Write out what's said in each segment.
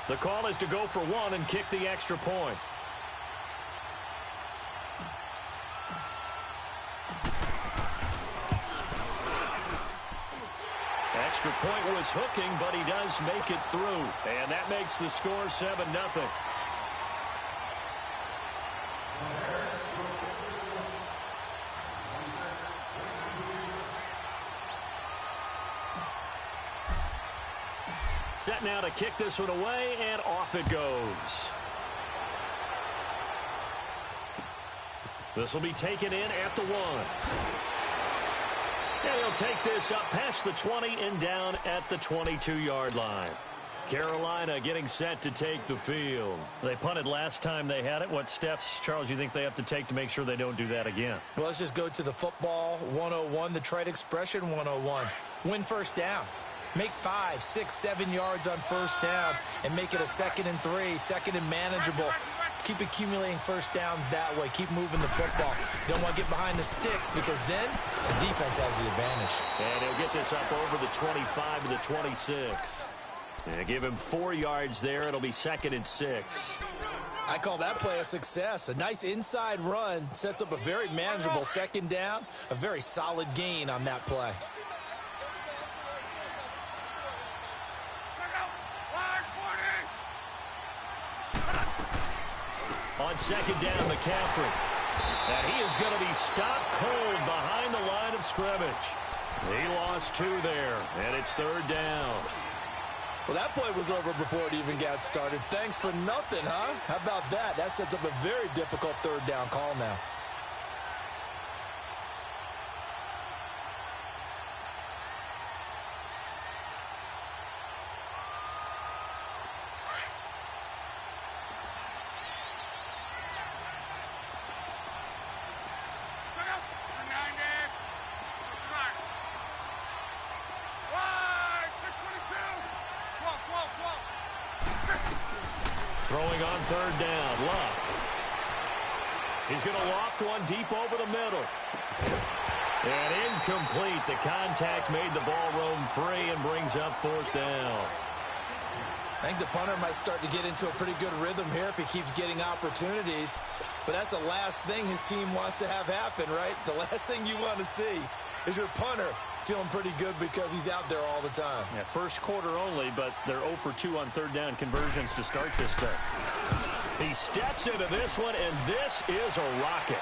The call is to go for one and kick the extra point. Extra point was hooking, but he does make it through. And that makes the score 7-0. Set now to kick this one away, and off it goes. This will be taken in at the 1. And he'll take this up past the 20 and down at the 22-yard line. Carolina getting set to take the field. They punted last time they had it. What steps, Charles, you think they have to take to make sure they don't do that again? Well, let's just go to the football 101, the trade expression 101. Win first down. Make 5, 6, 7 yards on first down and make it a 2nd and 3, 2nd and manageable. Keep accumulating first downs that way. Keep moving the football. You don't want to get behind the sticks because then the defense has the advantage. And he'll get this up over the 25 to the 26. And give him 4 yards there. It'll be 2nd and 6. I call that play a success. A nice inside run sets up a very manageable 2nd down. A very solid gain on that play. On 2nd down, McCaffrey. And he is going to be stopped cold behind the line of scrimmage. He lost 2 there, and it's 3rd down. Well, that play was over before it even got started. Thanks for nothing, huh? How about that? That sets up a very difficult 3rd down call now. Throwing on 3rd down, Love. He's going to loft one deep over the middle. And incomplete. The contact made the ball roam free and brings up 4th down. I think the punter might start to get into a pretty good rhythm here if he keeps getting opportunities. But that's the last thing his team wants to have happen, right? The last thing you want to see is your punter feeling pretty good because he's out there all the time. Yeah, first quarter only, but they're 0 for 2 on 3rd down conversions to start this thing. He steps into this one, and this is a rocket.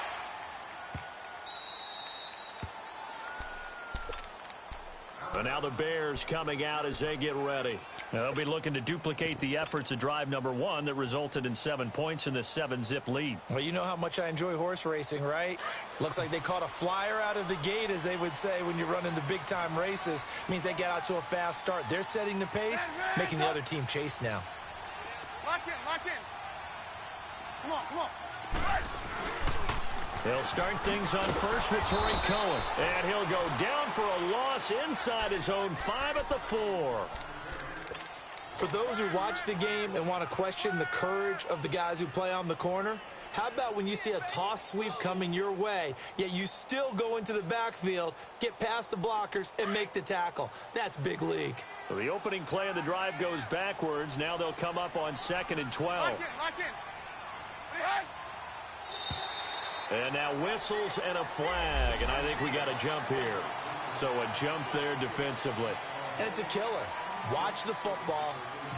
And now the Bears coming out as they get ready. Now they'll be looking to duplicate the efforts of drive number 1 that resulted in 7 points in this 7-zip lead. Well, you know how much I enjoy horse racing, right? Looks like they caught a flyer out of the gate, as they would say when you're running the big-time races. Means they get out to a fast start. They're setting the pace, making the other team chase now. Lock in, lock in. Come on, come on. They'll start things on first with Torrey Cohen. And he'll go down for a loss inside his own 5 at the 4. For those who watch the game and want to question the courage of the guys who play on the corner, how about when you see a toss sweep coming your way, yet you still go into the backfield, get past the blockers, and make the tackle? That's big league. So the opening play of the drive goes backwards. Now they'll come up on 2nd and 12. Lock in, lock in. Hey, And now whistles and a flag, and I think we got a jump here. So a jump there defensively. And it's a killer. Watch the football.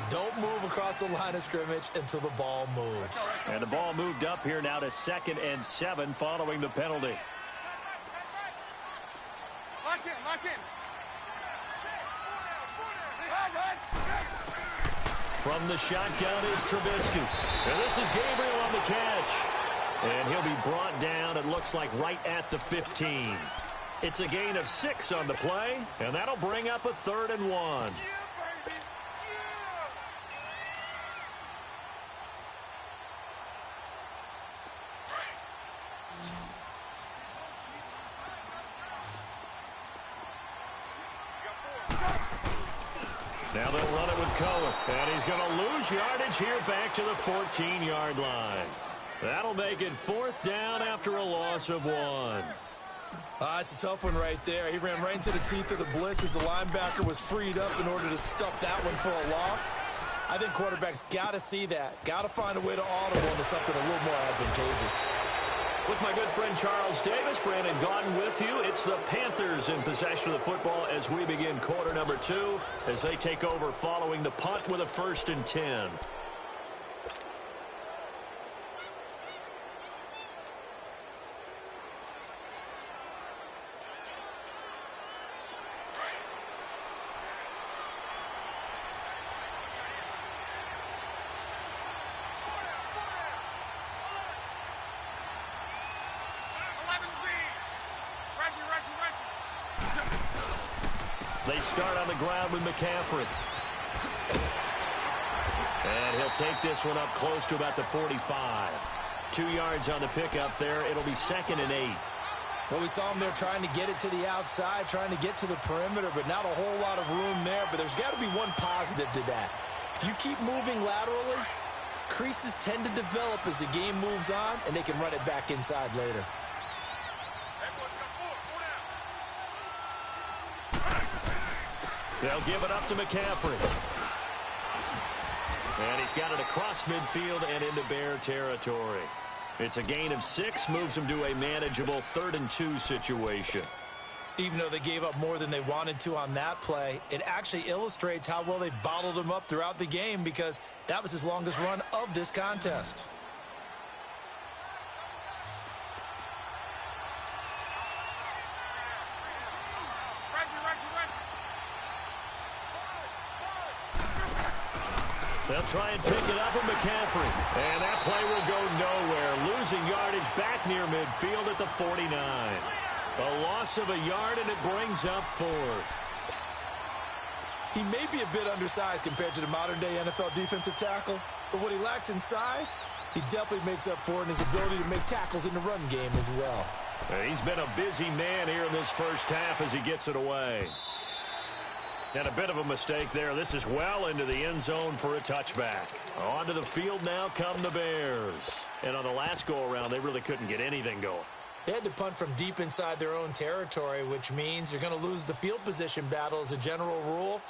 Don't move across the line of scrimmage until the ball moves. And the ball moved up here now to 2nd and 7 following the penalty. lock in, lock in. From the shotgun is Trubisky. And this is Gabriel on the catch. And he'll be brought down, it looks like, right at the 15. It's a gain of 6 on the play, and that'll bring up a 3rd and 1. Now they'll run it with Cohen, and he's going to lose yardage here back to the 14-yard line. That'll make it 4th down after a loss of 1. It's a tough one right there. He ran right into the teeth of the blitz as the linebacker was freed up in order to stop that one for a loss. I think quarterbacks got to see that. Got to find a way to audible into something a little more advantageous. With my good friend Charles Davis, Brandon Gaudin with you. It's the Panthers in possession of the football as we begin quarter number 2 as they take over following the punt with a 1st and 10. They start on the ground with McCaffrey. And he'll take this one up close to about the 45. 2 yards on the pickup there. It'll be 2nd and 8. Well, we saw him there trying to get it to the outside, trying to get to the perimeter, but not a whole lot of room there. But there's got to be one positive to that. If you keep moving laterally, creases tend to develop as the game moves on, and they can run it back inside later. They'll give it up to McCaffrey. And he's got it across midfield and into Bear territory. It's a gain of 6, moves him to a manageable 3rd and 2 situation. Even though they gave up more than they wanted to on that play, it actually illustrates how well they bottled him up throughout the game because that was his longest run of this contest. They'll try and pick it up with McCaffrey. And that play will go nowhere. Losing yardage back near midfield at the 49. A loss of a yard, and it brings up 4th. He may be a bit undersized compared to the modern-day NFL defensive tackle, but what he lacks in size, he definitely makes up for in his ability to make tackles in the run game as well. He's been a busy man here in this first half as he gets it away. And a bit of a mistake there. This is well into the end zone for a touchback. Onto the field now come the Bears. And on the last go-around, they really couldn't get anything going. They had to punt from deep inside their own territory, which means you're going to lose the field position battle as a general rule.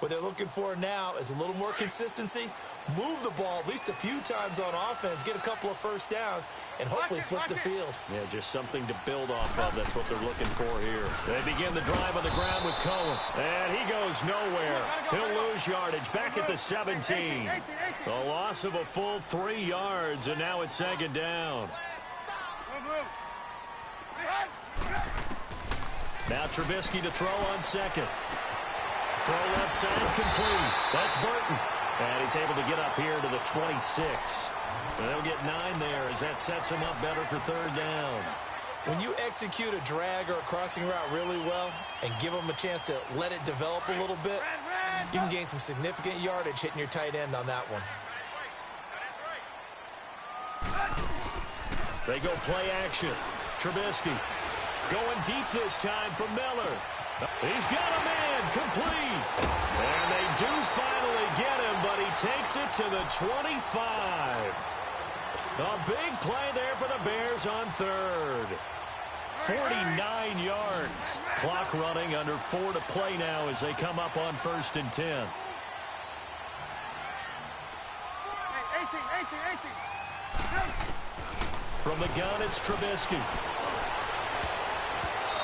What they're looking for now is a little more consistency, move the ball at least a few times on offense, get a couple of first downs, and hopefully flip the field. Yeah, just something to build off of. That's what they're looking for here. They begin the drive on the ground with Cohen. And he goes nowhere. He'll lose yardage back at the 17. A loss of a full 3 yards, and now it's 2nd down. Now Trubisky to throw on 2nd. Throw left side complete. That's Burton. And he's able to get up here to the 26. And they'll get 9 there as that sets him up better for 3rd down. When you execute a drag or a crossing route really well and give them a chance to let it develop a little bit, you can gain some significant yardage hitting your tight end on that one. They go play action. Trubisky going deep this time for Miller. He's got a man complete. And they do finally get him, but he takes it to the 25. A big play there for the Bears on 3rd. 49 yards. Clock running, under 4 to play now as they come up on 1st and 10. 18. From the gun, it's Trubisky.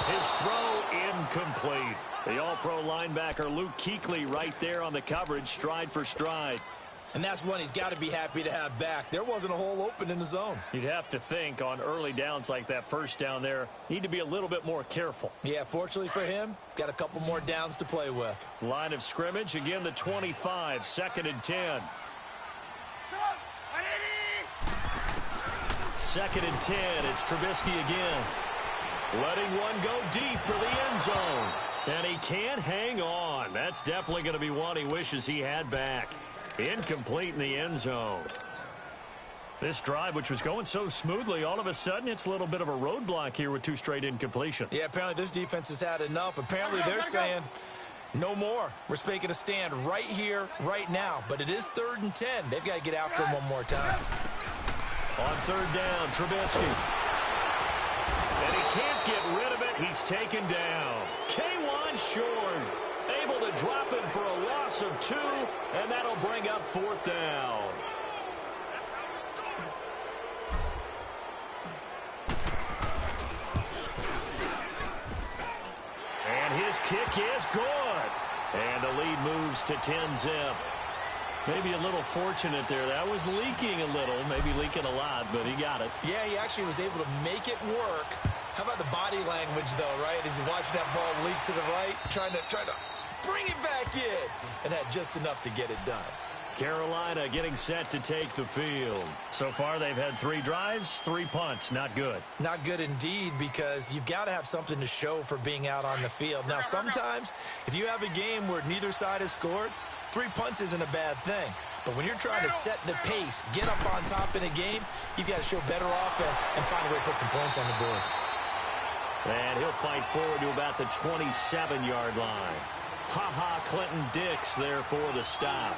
His throw incomplete. The all-pro linebacker Luke Kuechly right there on the coverage, stride for stride. And that's one he's got to be happy to have back. There wasn't a hole open in the zone. You'd have to think on early downs like that, 1st down there, need to be a little bit more careful. Yeah, fortunately for him, got a couple more downs to play with. Line of scrimmage, again the 25, 2nd and 10. 2nd and 10, it's Trubisky again. Letting one go deep for the end zone. And he can't hang on. That's definitely going to be one he wishes he had back. Incomplete in the end zone. This drive, which was going so smoothly, all of a sudden it's a little bit of a roadblock here with 2 straight incompletions. Yeah, apparently this defense has had enough. Apparently they're saying no more. We're making a stand right here, right now. But it is 3rd and 10. They've got to get after him one more time. On 3rd down, Trubisky. And he can't get rid of it. He's taken down. K1 Short able to drop him for a loss of 2, and that'll bring up 4th down. And his kick is good. And the lead moves to 10-zip. Maybe a little fortunate there. That was leaking a little, maybe leaking a lot, but he got it. Yeah, he actually was able to make it work. How about the body language, though, right? As he watched that ball leak to the right, trying to bring it back in, and had just enough to get it done. Carolina getting set to take the field. So far, they've had 3 drives, 3 punts. Not good. Not good indeed, because you've got to have something to show for being out on the field. Now, sometimes, if you have a game where neither side has scored, 3 punts isn't a bad thing. But when you're trying to set the pace, get up on top in a game, you've got to show better offense and find a way to put some points on the board. And he'll fight forward to about the 27-yard line. Clinton-Dix there for the stop.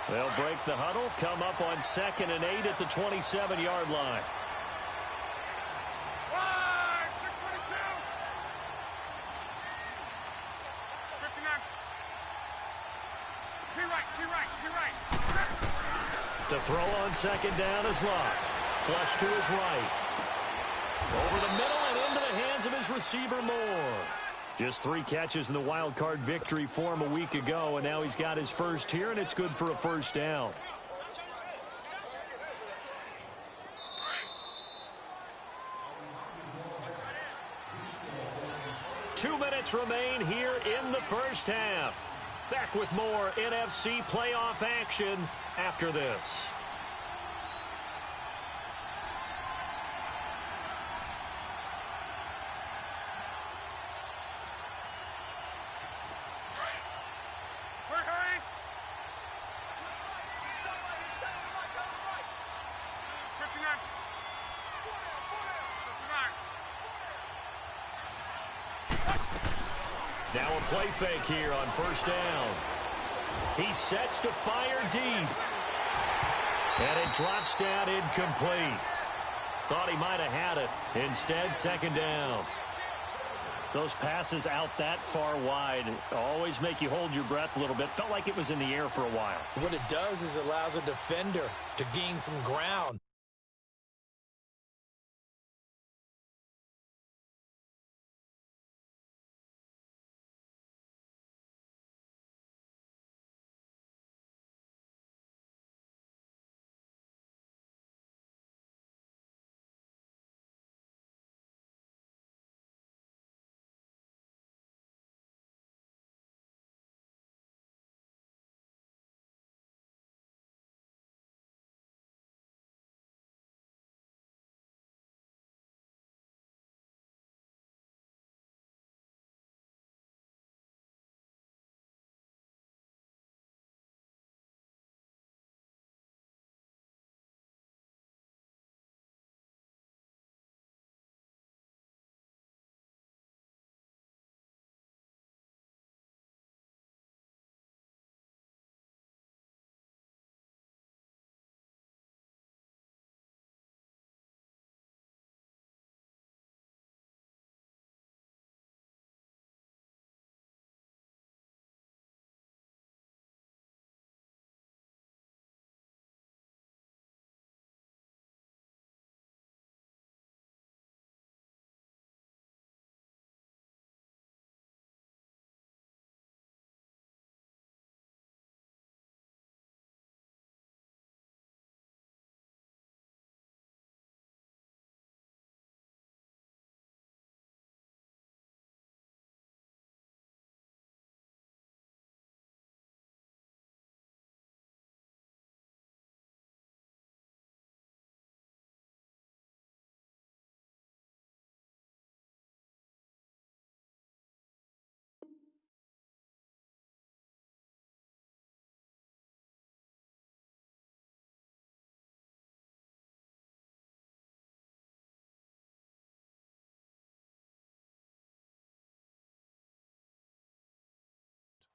They'll break the huddle, come up on 2nd and 8 at the 27-yard line. Right, 622. 59. Be right. To throw on 2nd down is Locke. Flush to his right. Over the middle and into the hands of his receiver Moore. Just 3 catches in the wild card victory for him a week ago, and now he's got his first here, and it's good for a 1st down. Two minutes remain here in the first half. Back with more NFC playoff action after this. Now a play fake here on 1st down. He sets to fire deep. And it drops down incomplete. Thought he might have had it. Instead, 2nd down. Those passes out that far wide always make you hold your breath a little bit. Felt like it was in the air for a while. What it does is allows a defender to gain some ground.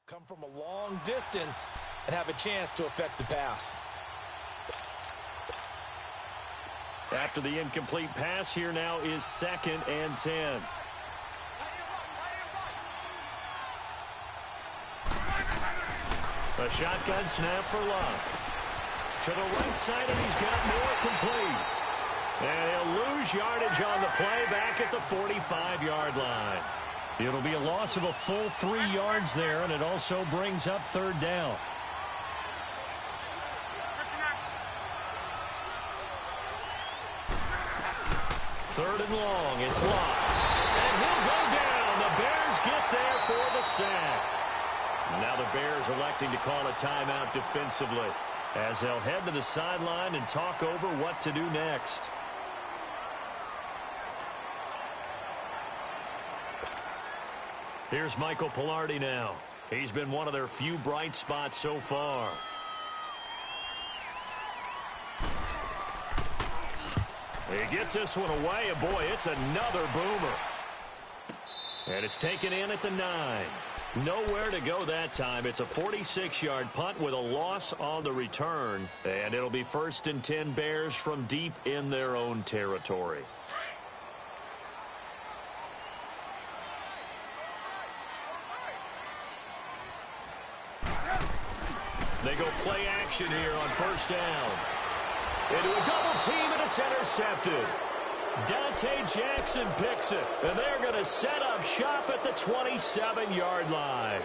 Come from a long distance and have a chance to affect the pass. After the incomplete pass, here now is 2nd and 10. A shotgun snap for Luck. To the right side, and he's got more complete. And he'll lose yardage on the play back at the 45-yard line. It'll be a loss of a full 3 yards there, and it also brings up third down. Third and long, it's Locke. And he'll go down. The Bears get there for the sack. Now the Bears electing to call a timeout defensively as they'll head to the sideline and talk over what to do next. Here's Michael Pilardi now. He's been one of their few bright spots so far. He gets this one away, and boy, it's another boomer. And it's taken in at the 9. Nowhere to go that time. It's a 46-yard punt with a loss on the return, and it'll be 1st and 10 Bears from deep in their own territory. They go play action here on 1st down. Into a double team, and it's intercepted. Dante Jackson picks it, and they're going to set up shop at the 27-yard line.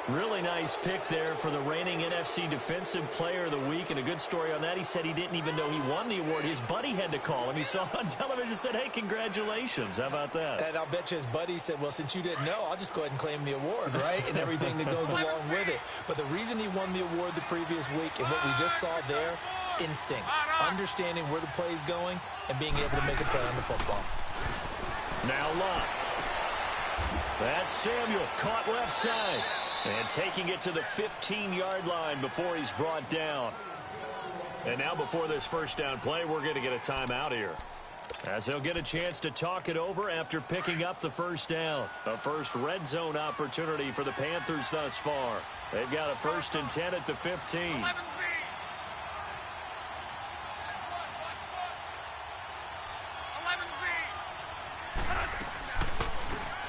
Really nice pick there for the reigning NFC Defensive Player of the Week, and a good story on that. He said he didn't even know he won the award. His buddy had to call him. He saw it on television and said, hey, congratulations. How about that? And I'll bet you his buddy said, well, since you didn't know, I'll just go ahead and claim the award, right? And everything that goes along with it. But the reason he won the award the previous week and what we just saw there, instincts, understanding where the play is going and being able to make a play on the football. Now Locke. That's Samuel caught left side. And taking it to the 15-yard line before he's brought down. And now before this 1st down play, we're going to get a timeout here, as they'll get a chance to talk it over after picking up the 1st down. The first red zone opportunity for the Panthers thus far. They've got a 1st and 10 at the 15.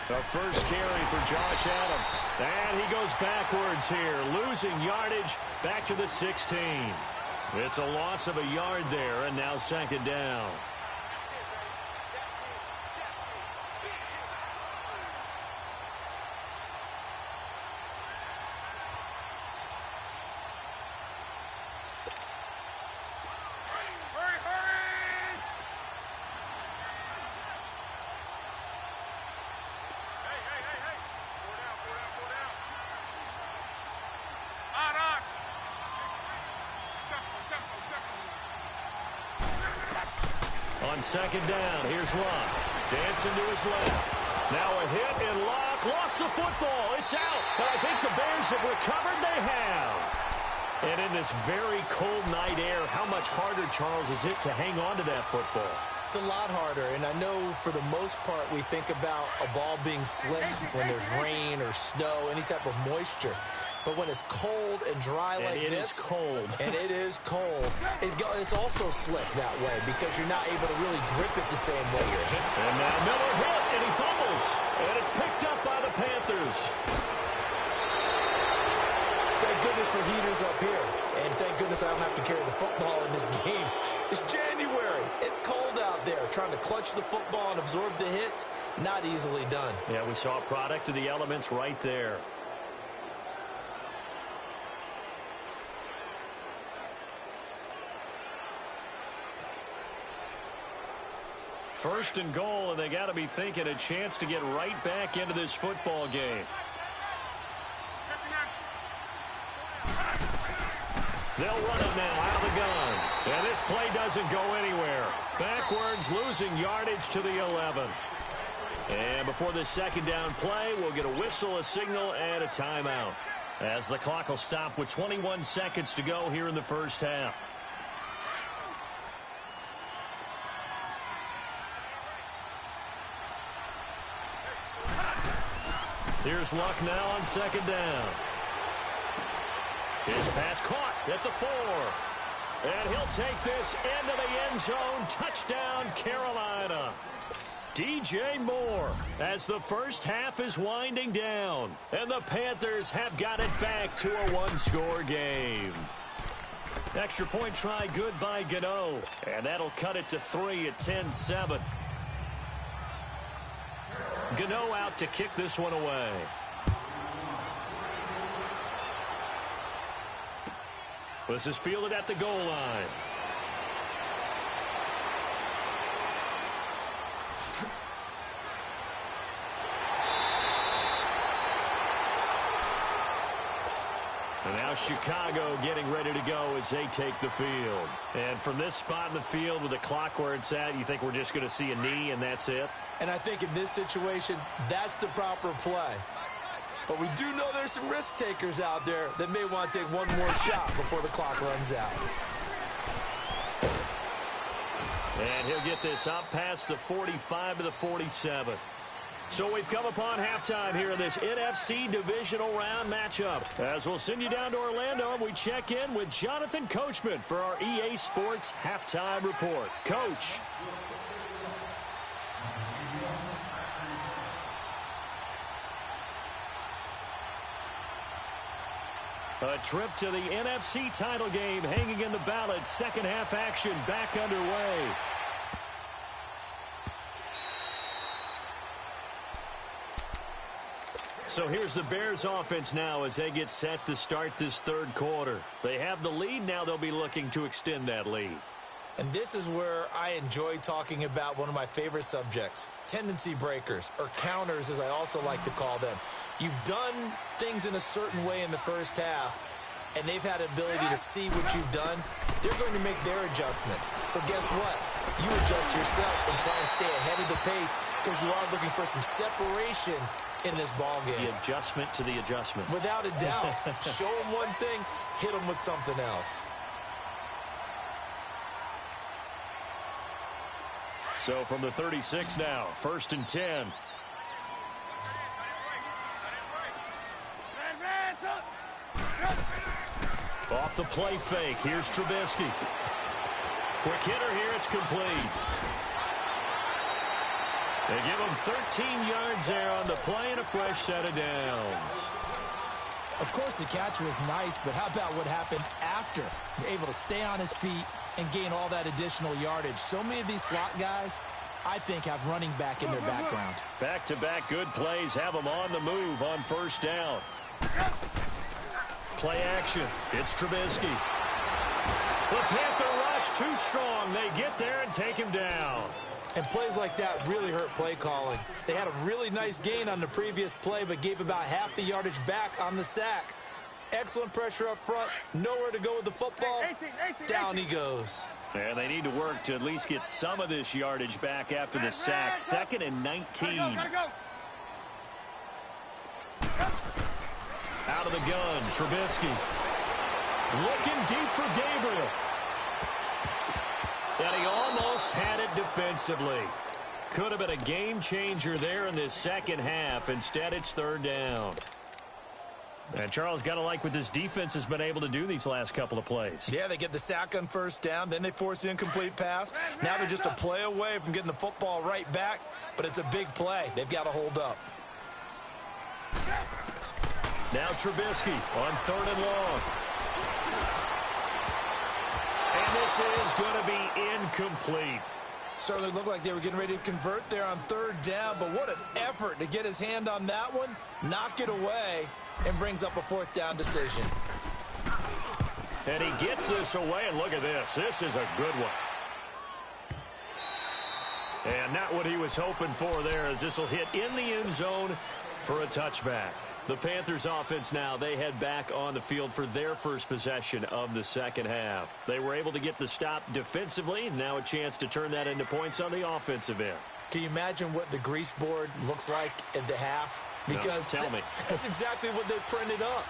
The first carry for Josh Adams. And he goes backwards here, losing yardage back to the 16. It's a loss of a yard there, and now 2nd down. On 2nd down, here's Locke. Dancing to his left. Now a hit, and Locke lost the football. It's out, but I think the Bears have recovered. They have. And in this very cold night air, how much harder, Charles, is it to hang on to that football? It's a lot harder, and I know for the most part we think about a ball being slick when there's rain or snow, any type of moisture. But when it's cold and dry like this, it is cold. And it is cold, it's also slick that way because you're not able to really grip it the same way you're hitting. And now Miller hit, and he fumbles. And it's picked up by the Panthers. Thank goodness for heaters up here. And thank goodness I don't have to carry the football in this game. It's January. It's cold out there. Trying to clutch the football and absorb the hits, not easily done. Yeah, we saw a product of the elements right there. First and goal, and they got to be thinking a chance to get right back into this football game. They'll run it now out of the gun. And this play doesn't go anywhere. Backwards, losing yardage to the 11. And before this 2nd down play, we'll get a whistle, a signal, and a timeout, as the clock will stop with 21 seconds to go here in the 1st half. Here's Luck now on 2nd down. His pass caught at the 4. And he'll take this into the end zone. Touchdown, Carolina. DJ Moore as the first half is winding down. And the Panthers have got it back to a one-score game. Extra point try good by Gano. And that'll cut it to 3 at 10-7. Gano out to kick this one away. This is fielded at the goal line. And now Chicago getting ready to go as they take the field. And from this spot in the field with the clock where it's at, you think we're just going to see a knee and that's it? And I think in this situation, that's the proper play. But we do know there's some risk takers out there that may want to take one more shot before the clock runs out. And he'll get this up past the 45 to the 47. So we've come upon halftime here in this NFC divisional round matchup. As we'll send you down to Orlando, and we check in with Jonathan Coachman for our EA Sports Halftime Report. Coach. A trip to the NFC title game hanging in the balance. Second half action back underway. So here's the Bears offense now as they get set to start this third quarter. They have the lead. Now they'll be looking to extend that lead. And this is where I enjoy talking about one of my favorite subjects, tendency breakers, or counters as I also like to call them. You've done things in a certain way in the first half, and they've had the ability to see what you've done. They're going to make their adjustments. So guess what? You adjust yourself and try and stay ahead of the pace because you are looking for some separation in this ball game. The adjustment to the adjustment. Without a doubt. Show them one thing, hit them with something else. So from the 36 now, 1st and 10. Off the play fake. Here's Trubisky. Quick hitter here. It's complete. They give him 13 yards there on the play and a fresh set of downs. Of course, the catch was nice, but how about what happened after? You're able to stay on his feet and gain all that additional yardage. So many of these slot guys, I think, have running back in their background. Back-to-back good plays have them on the move on first down. Play action. It's Trubisky. The Panther rush too strong. They get there and take him down. And plays like that really hurt play calling. They had a really nice gain on the previous play, but gave about half the yardage back on the sack. Excellent pressure up front. Nowhere to go with the football. Down he goes. And they need to work to at least get some of this yardage back after the sack. 2nd and 19. Out of the gun, Trubisky. Looking deep for Gabriel. And he almost had it defensively. Could have been a game changer there in this second half. Instead, it's 3rd down. And Charles, got to like what this defense has been able to do these last couple of plays. Yeah, they get the sack on first down, then they force the incomplete pass. Now they're just a play away from getting the football right back, but it's a big play. They've got to hold up. Now Trubisky on 3rd and long. And this is going to be incomplete. Certainly looked like they were getting ready to convert there on 3rd down, but what an effort to get his hand on that one, knock it away, and brings up a 4th down decision. And he gets this away, and look at this. This is a good one. And not what he was hoping for there, as this will hit in the end zone for a touchback. The Panthers offense now, they head back on the field for their first possession of the second half. They were able to get the stop defensively. Now a chance to turn that into points on the offensive end. Can you imagine what the grease board looks like at the half? Because no, tell me. That's exactly what they printed up.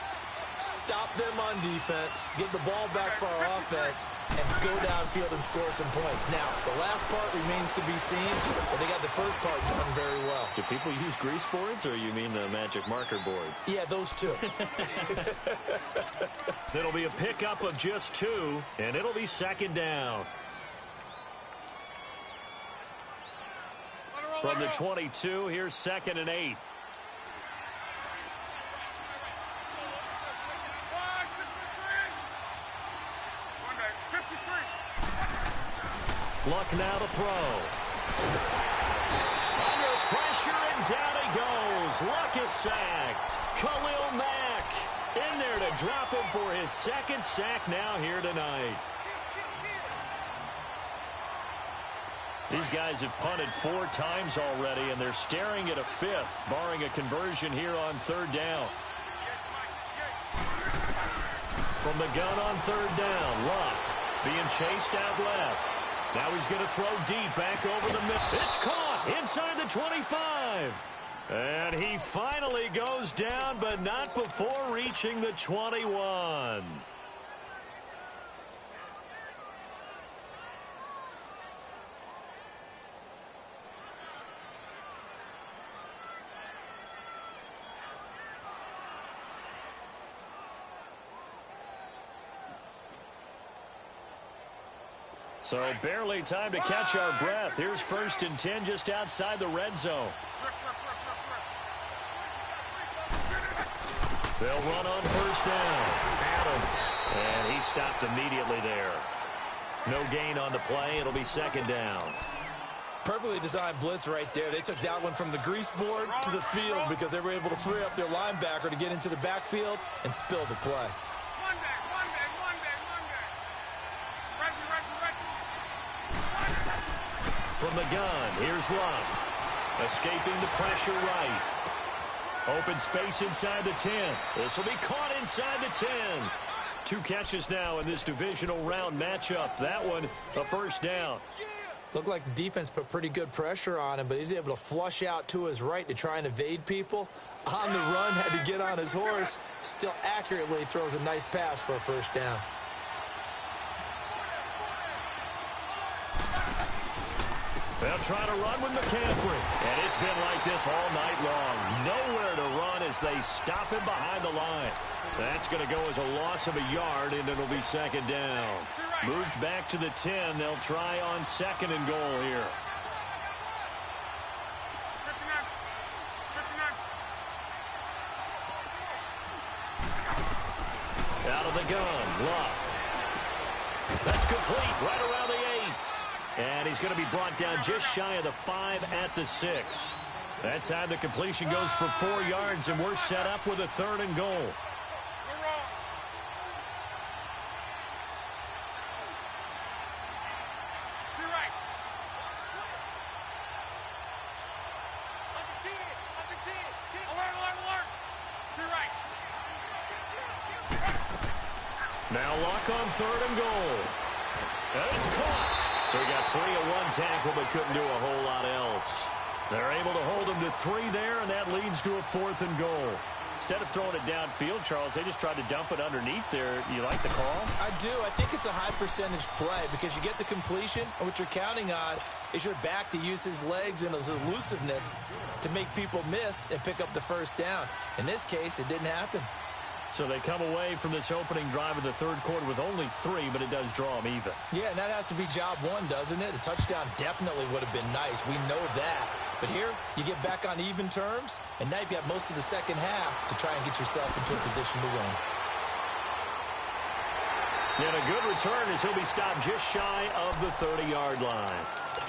Stop them on defense, get the ball back for our offense, and go downfield and score some points. Now, the last part remains to be seen, but they got the first part done very well. Do people use grease boards, or you mean the magic marker boards? Yeah, those two. It'll be a pickup of just 2, and it'll be second down. From the 22, here's 2nd and 8. Luck now to throw. Under pressure, and down he goes. Luck is sacked. Khalil Mack in there to drop him for his 2nd sack now here tonight. These guys have punted 4 times already, and they're staring at a 5th, barring a conversion here on 3rd down. From the gun on 3rd down, Luck being chased out left. Now he's going to throw deep back over the middle. It's caught inside the 25. And he finally goes down, but not before reaching the 21. So barely time to catch our breath. Here's 1st and 10 just outside the red zone. They'll run on 1st down. Adams. And he stopped immediately there. No gain on the play. It'll be 2nd down. Perfectly designed blitz right there. They took that one from the grease board to the field because they were able to free up their linebacker to get into the backfield and spill the play. From the gun, here's Luck. Escaping the pressure right. Open space inside the 10. This will be caught inside the 10. 2 catches now in this divisional round matchup. That one, a 1st down. Looked like the defense put pretty good pressure on him, but he's able to flush out to his right to try and evade people. On the run, had to get on his horse. Still accurately throws a nice pass for a 1st down. They'll try to run with McCaffrey. And it's been like this all night long. Nowhere to run as they stop him behind the line. That's going to go as a loss of a yard, and it'll be 2nd down. Moved back to the 10. They'll try on 2nd and goal here. Out of the gun, Luck. That's complete right around the 8. And he's going to be brought down just shy of the 5 at the 6. That time the completion goes for 4 yards, and we're set up with a 3rd and goal. Now Luck on 3rd and goal. And it's caught. So he got 3 at 1 tackle, but couldn't do a whole lot else. They're able to hold him to 3 there, and that leads to a 4th and goal. Instead of throwing it downfield, Charles, they just tried to dump it underneath there. You like the call? I do. I think it's a high percentage play because you get the completion, and what you're counting on is your back to use his legs and his elusiveness to make people miss and pick up the 1st down. In this case, it didn't happen. So they come away from this opening drive of the 3rd quarter with only 3, but it does draw them even. Yeah, and that has to be job 1, doesn't it? A touchdown definitely would have been nice. We know that. But here, you get back on even terms, and now you've got most of the 2nd half to try and get yourself into a position to win. And a good return as he'll be stopped just shy of the 30-yard line.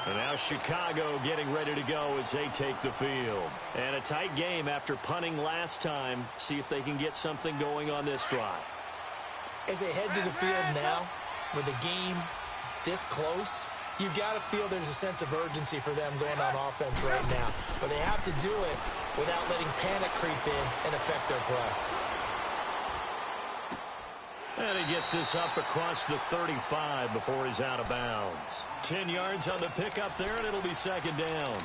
And now Chicago getting ready to go as they take the field. And a tight game after punting last time. See if they can get something going on this drive. As they head to the field now, with the game this close, you've got to feel there's a sense of urgency for them going on offense right now. But they have to do it without letting panic creep in and affect their play. And he gets this up across the 35 before he's out of bounds. 10 yards on the pickup there, and it'll be 2nd down.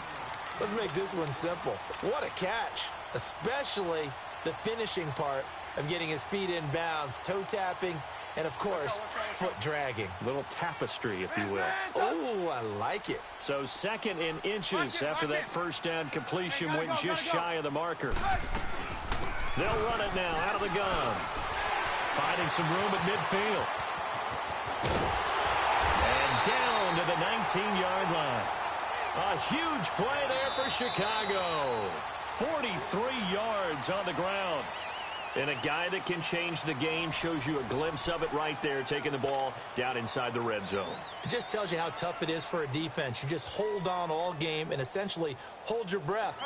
Let's make this one simple. What a catch, especially the finishing part of getting his feet in bounds, toe tapping, and, of course, foot dragging. Little tapestry, if you will. Oh, I like it. So 2nd and inches after that first down completion went just shy of the marker. They'll run it now out of the gun. Finding some room at midfield. And down to the 19-yard line. A huge play there for Chicago. 43 yards on the ground. And a guy that can change the game shows you a glimpse of it right there, taking the ball down inside the red zone. It just tells you how tough it is for a defense. You just hold on all game and essentially hold your breath.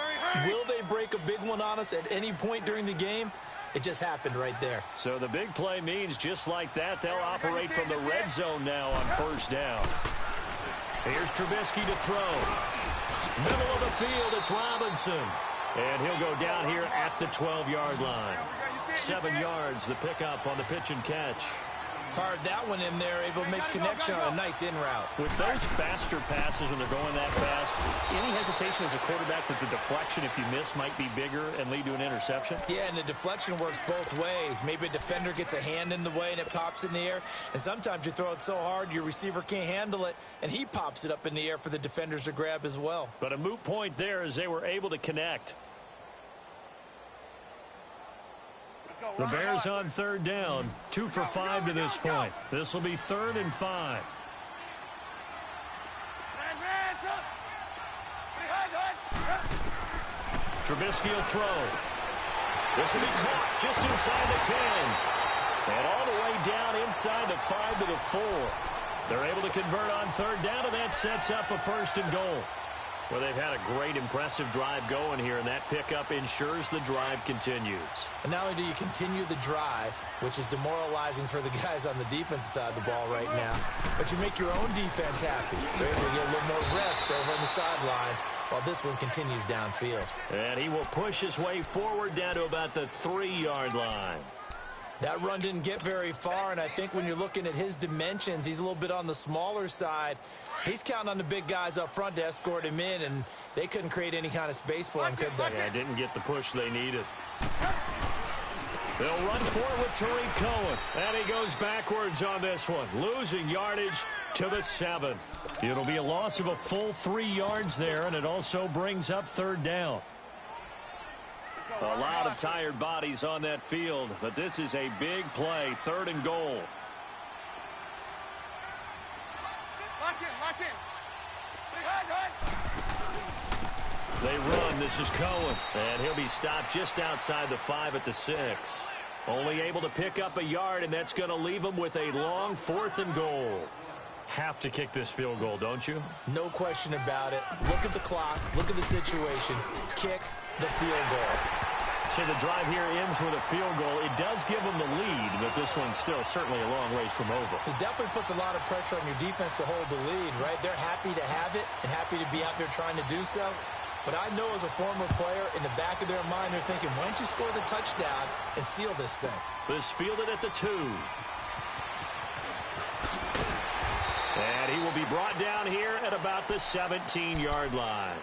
Will they break a big one on us at any point during the game? It just happened right there. So the big play means just like that, they'll operate from the red zone now on first down. Here's Trubisky to throw. Middle of the field, it's Robinson. And he'll go down here at the 12-yard line. 7 yards, the pickup on the pitch and catch. Fired that one in there, able to make connection on a nice in route. With those faster passes when they're going that fast, any hesitation as a quarterback that the deflection, if you miss, might be bigger and lead to an interception? Yeah, and the deflection works both ways. Maybe a defender gets a hand in the way and it pops in the air. And sometimes you throw it so hard your receiver can't handle it, and he pops it up in the air for the defenders to grab as well. But a moot point there as they were able to connect. The Bears on third down, 2 for 5 to this point. This will be 3rd and 5. Trubisky will throw. This will be caught just inside the 10. And all the way down inside the 5 to the 4. They're able to convert on third down, and that sets up a 1st and goal. Well, they've had a great, impressive drive going here, and that pickup ensures the drive continues. And not only do you continue the drive, which is demoralizing for the guys on the defensive side of the ball right now, but you make your own defense happy. They're able to get a little more rest over on the sidelines while this one continues downfield. And he will push his way forward down to about the 3-yard line. That run didn't get very far, and I think when you're looking at his dimensions, he's a little bit on the smaller side. He's counting on the big guys up front to escort him in, and they couldn't create any kind of space for him, could they? Yeah, didn't get the push they needed. They'll run forward with Tariq Cohen, and he goes backwards on this one, losing yardage to the 7. It'll be a loss of a full 3 yards there, and it also brings up third down. A lot of tired bodies on that field, but this is a big play, 3rd and goal. They run. This is Cohen, and he'll be stopped just outside the 5 at the 6. Only able to pick up a yard, and that's going to leave him with a long 4th and goal. Have to kick this field goal, don't you? No question about it. Look at the clock. Look at the situation. Kick the field goal. So the drive here ends with a field goal. It does give them the lead, but this one's still certainly a long ways from over. It definitely puts a lot of pressure on your defense to hold the lead, right? They're happy to have it and happy to be out there trying to do so. But I know as a former player, in the back of their mind, they're thinking, why don't you score the touchdown and seal this thing? This fielded at the 2. And he will be brought down here at about the 17-yard line.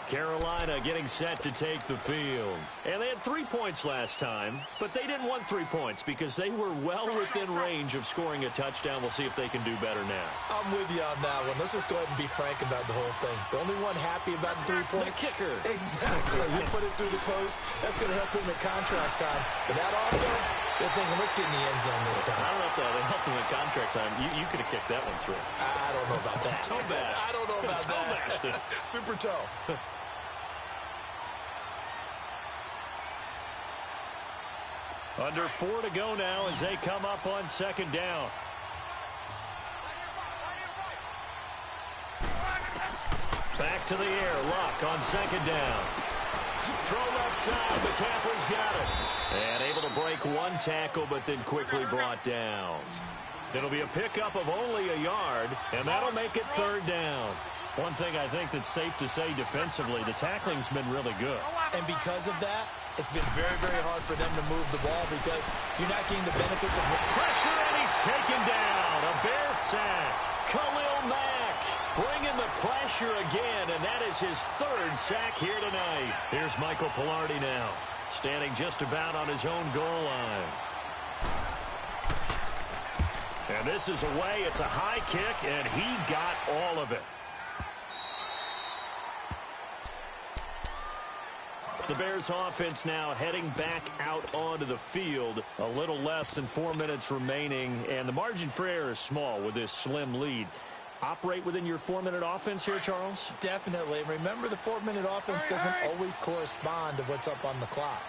Carolina getting set to take the field. And they had 3 points last time, but they didn't want 3 points because they were well within range of scoring a touchdown. We'll see if they can do better now. I'm with you on that one. Let's just go ahead and be frank about the whole thing. The only one happy about the 3-point. The kicker. Exactly. You put it through the post. That's going to help him in contract time. But that offense, they're thinking, let's get in the end zone this time. I don't know if they helped him in contract time. You could have kicked that one through. I don't know about that. Toe bash. I don't know about that. Super toe. Under 4 to go now as they come up on 2nd down. Back to the air. Luck on 2nd down. Throw left side. McCaffrey's got it. And able to break 1 tackle, but then quickly brought down. It'll be a pickup of only a yard, and that'll make it 3rd down. One thing I think that's safe to say defensively, the tackling's been really good. And because of that, it's been very, very hard for them to move the ball because you're not getting the benefits of pressure, and he's taken down. A Bear sack. Khalil Mack bringing the pressure again, and that is his 3rd sack here tonight. Here's Michael Pilardi now. standing just about on his own goal line. And this is away. It's a high kick, and he got all of it. The Bears offense now heading back out onto the field. A little less than 4 minutes remaining, and the margin for error is small with this slim lead. Operate within your 4-minute offense here, Charles? Definitely. Remember, the 4-minute offense doesn't always correspond to what's up on the clock.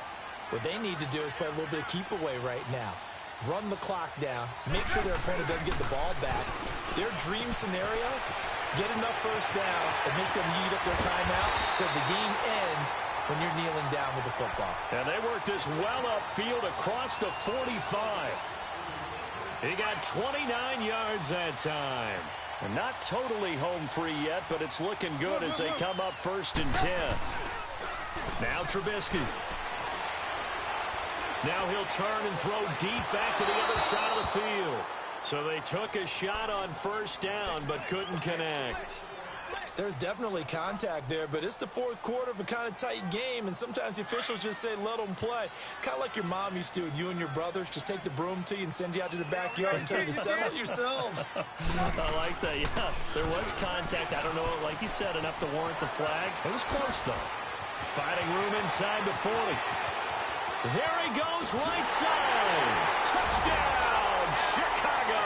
What they need to do is play a little bit of keep away right now. Run the clock down. Make sure their opponent doesn't get the ball back. Their dream scenario, get enough first downs and make them eat up their timeouts so the game ends when you're kneeling down with the football. And they work this well upfield across the 45. He got 29 yards that time. And not totally home free yet, but it's looking good as they come up 1st and 10. Now Trubisky. Now he'll turn and throw deep back to the other side of the field. So they took a shot on 1st down, but couldn't connect. There's definitely contact there, but it's the 4th quarter of a kind of tight game, and sometimes the officials just say, let them play. Kind of like your mom used to do with you and your brothers. Just take the broom to you and send you out to the backyard and tell you to settle it yourselves. I like that, yeah. There was contact. I don't know, like you said, enough to warrant the flag. It was close, though. Fighting room inside the 40. There he goes, right side. Touchdown, Chicago.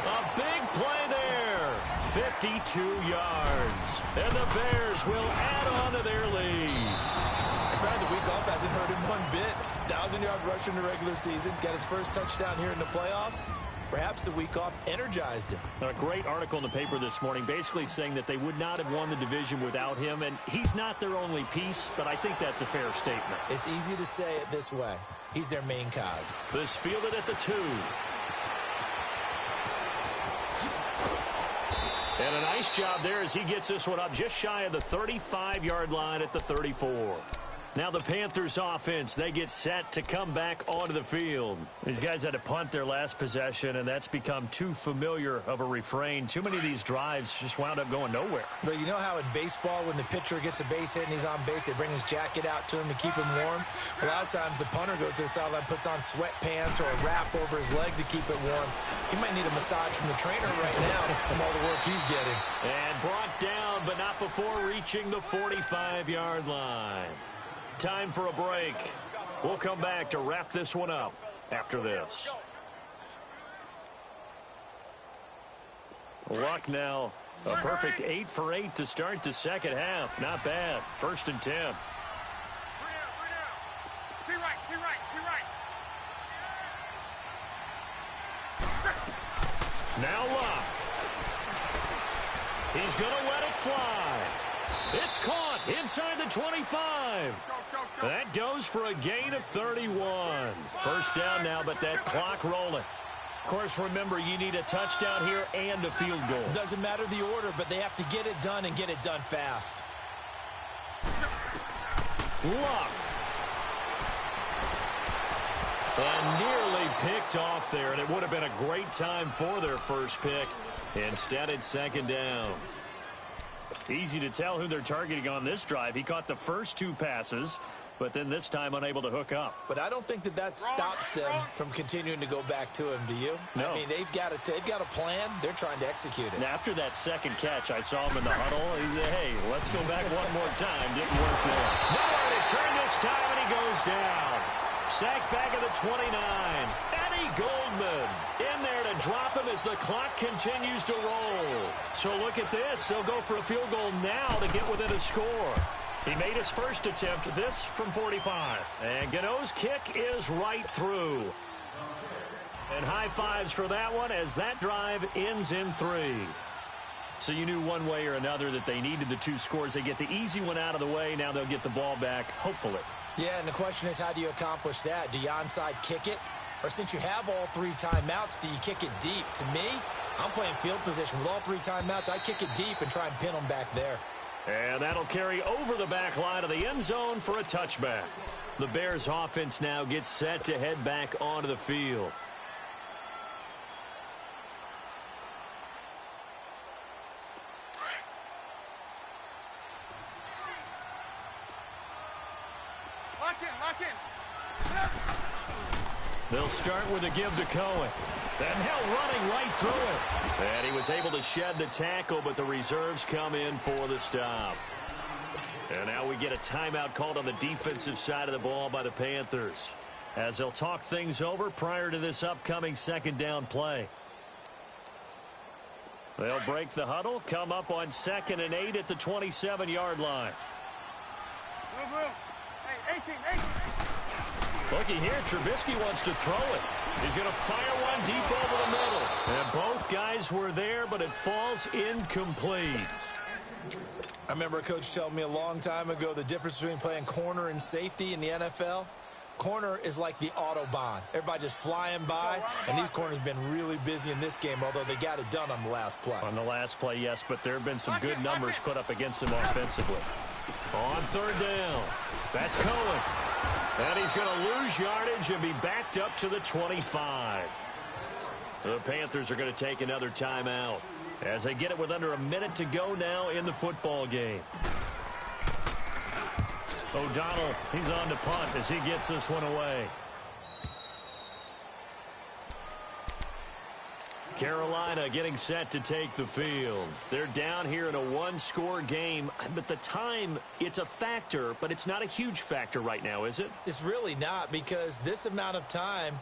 A big play there. 52 yards. And the Bears will add on to their lead. In fact, the week off hasn't hurt him one bit. 1,000-yard rush in the regular season. Got his first touchdown here in the playoffs. Perhaps the week off energized him. A great article in the paper this morning basically saying that they would not have won the division without him, and he's not their only piece, but I think that's a fair statement. It's easy to say it this way. He's their main cog. This fielded at the 2. And a nice job there as he gets this one up just shy of the 35-yard line at the 34. Now the Panthers offense, they get set to come back onto the field. These guys had to punt their last possession, and that's become too familiar of a refrain. Too many of these drives just wound up going nowhere. But you know how in baseball, when the pitcher gets a base hit and he's on base, they bring his jacket out to him to keep him warm? A lot of times the punter goes to the sideline, puts on sweatpants or a wrap over his leg to keep it warm. He might need a massage from the trainer right now from all the work he's getting. And brought down, but not before reaching the 45-yard line. Time for a break. We'll come back to wrap this one up after this. Luck now. A perfect 8 for 8 to start the second half. Not bad. 1st and 10. Bring out. Be right. Now Luck. He's going to let it fly. It's caught inside the 25. That goes for a gain of 31. 1st down now, but that clock rolling. Of course, remember, you need a touchdown here and a field goal. Doesn't matter the order, but they have to get it done and get it done fast. Luck. And nearly picked off there, and it would have been a great time for their first pick. Instead, it's 2nd down. Easy to tell who they're targeting on this drive. He caught the first 2 passes, but then this time unable to hook up. But I don't think that stops them from continuing to go back to him, do you? No. I mean, they've got a plan. They're trying to execute it. And after that second catch, I saw him in the huddle. He said, hey, let's go back one more time. Didn't work there. Nowhere to turn this time, and he goes down. Sacked back at the 29. Eddie Goldman in there to drop him as the clock continues to roll. So look at this. They'll go for a field goal now to get within a score. He made his first attempt, this from 45. And Gano's kick is right through. And high fives for that one as that drive ends in 3. So you knew one way or another that they needed the 2 scores. They get the easy one out of the way. Now they'll get the ball back, hopefully. Yeah, and the question is, how do you accomplish that? Do you onside kick it? Or since you have all 3 timeouts, do you kick it deep? To me, I'm playing field position. With all 3 timeouts, I kick it deep and try and pin them back there. And that'll carry over the back line of the end zone for a touchback. The Bears offense now gets set to head back onto the field. Lock in. They'll start with a give to Cohen. And Hill running right through it. And he was able to shed the tackle, but the reserves come in for the stop. And now we get a timeout called on the defensive side of the ball by the Panthers, as they'll talk things over prior to this upcoming second down play. They'll break the huddle, come up on 2nd and 8 at the 27-yard line. Move. Hey, 18. Looking here, Trubisky wants to throw it. He's going to fire one deep over the middle. And both guys were there, but it falls incomplete. I remember a coach telling me a long time ago the difference between playing corner and safety in the NFL. Corner is like the Autobahn. Everybody just flying by, and these corners have been really busy in this game, although they got it done on the last play. On the last play, yes, but there have been some good numbers put up against them offensively. On 3rd down, that's Cohen. And he's going to lose yardage and be backed up to the 25. The Panthers are going to take another timeout as they get it with under a minute to go now in the football game. O'Donnell, he's on to punt as he gets this one away. Carolina getting set to take the field. They're down here in a one-score game, but the time, it's a factor, but it's not a huge factor right now, is it? It's really not, because this amount of time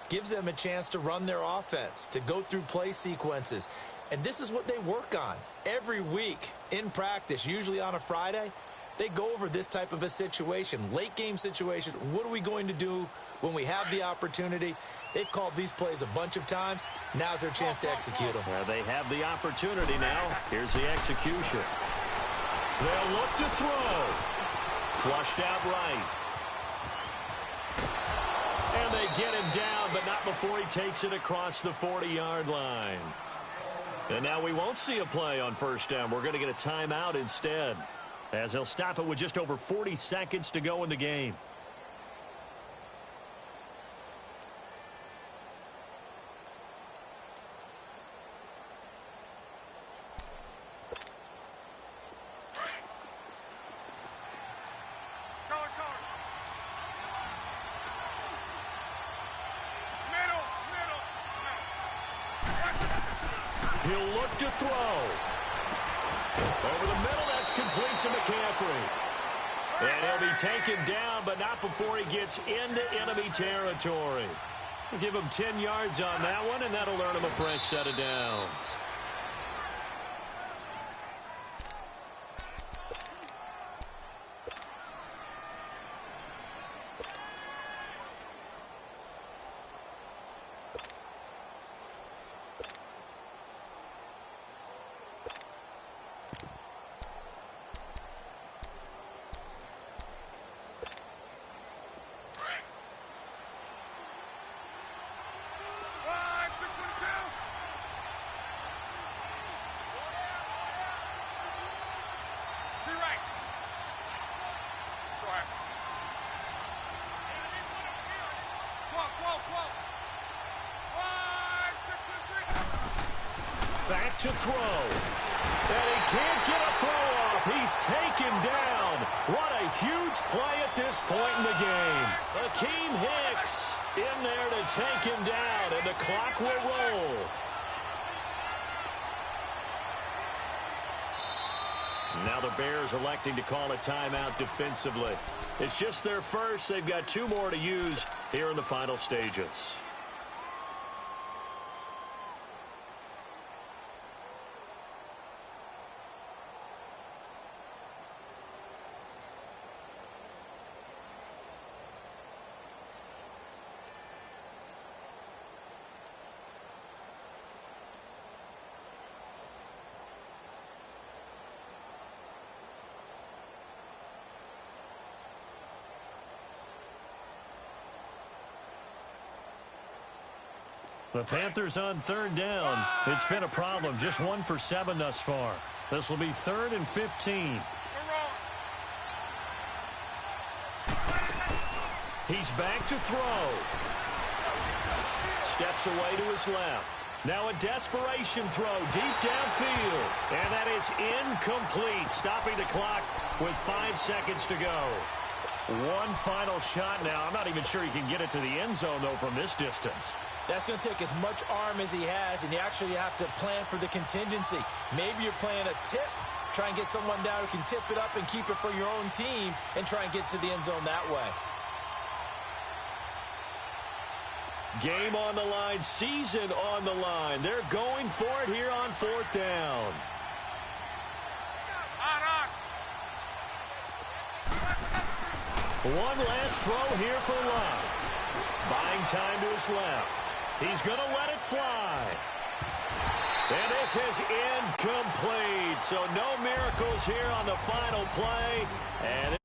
gives them a chance to run their offense, to go through play sequences. And this is what they work on every week in practice, usually on a Friday. They go over this type of a situation, late game situation. What are we going to do when we have the opportunity? They've called these plays a bunch of times. Now's their chance to execute them. Well, they have the opportunity now. Here's the execution. They'll look to throw. Flushed out right. And they get him down, but not before he takes it across the 40-yard line. And now we won't see a play on 1st down. We're going to get a timeout instead, as they'll stop it with just over 40 seconds to go in the game. He'll look to throw. Over the middle, that's complete to McCaffrey. And he'll be taken down, but not before he gets into enemy territory. We'll give him 10 yards on that one, and that'll earn him a fresh set of downs. Back to throw. And he can't get a throw off. He's taken down. What a huge play at this point in the game. Akeem Hicks in there to take him down, and the clock will roll. Now the Bears electing to call a timeout defensively. It's just their first. They've got 2 more to use here in the final stages. The Panthers on 3rd down. It's been a problem. Just 1 for 7 thus far. This will be 3rd and 15. He's back to throw. Steps away to his left. Now a desperation throw deep downfield. And that is incomplete, stopping the clock with 5 seconds to go. One final shot now. I'm not even sure he can get it to the end zone, though, from this distance. That's going to take as much arm as he has, and you actually have to plan for the contingency. Maybe you're playing a tip. Try and get someone down who can tip it up and keep it for your own team and try and get to the end zone that way. Game on the line, season on the line. They're going for it here on 4th down. One last throw here for Love. Buying time to his left. He's going to let it fly. And this is incomplete. So no miracles here on the final play. And